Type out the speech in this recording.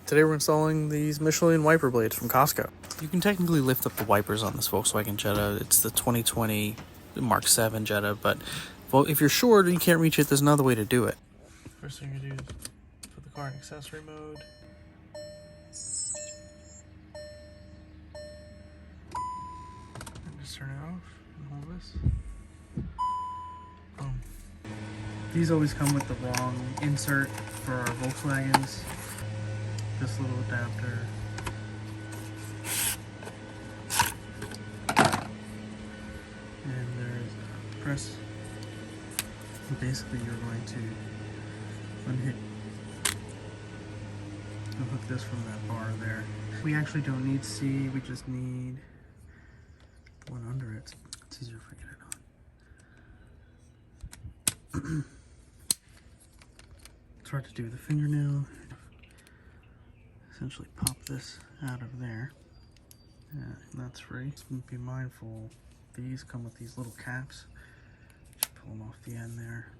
Today we're installing these Michelin wiper blades from Costco. You can technically lift up the wipers on this Volkswagen Jetta. It's the 2020 Mark 7 Jetta, but if you're short and you can't reach it, there's another way to do it. First thing you do is put the car in accessory mode. And just turn it off and hold this. Boom. These always come with the wrong insert for our Volkswagens. This little adapter. And there's a press. And basically you're going to unhook this from that bar there. We actually don't need C, we just need the one under it. It's easier if I get it on. It's hard to do with the fingernail. Essentially pop this out of there. Yeah, and that's free. Just be mindful, these come with these little caps. Just pull them off the end there.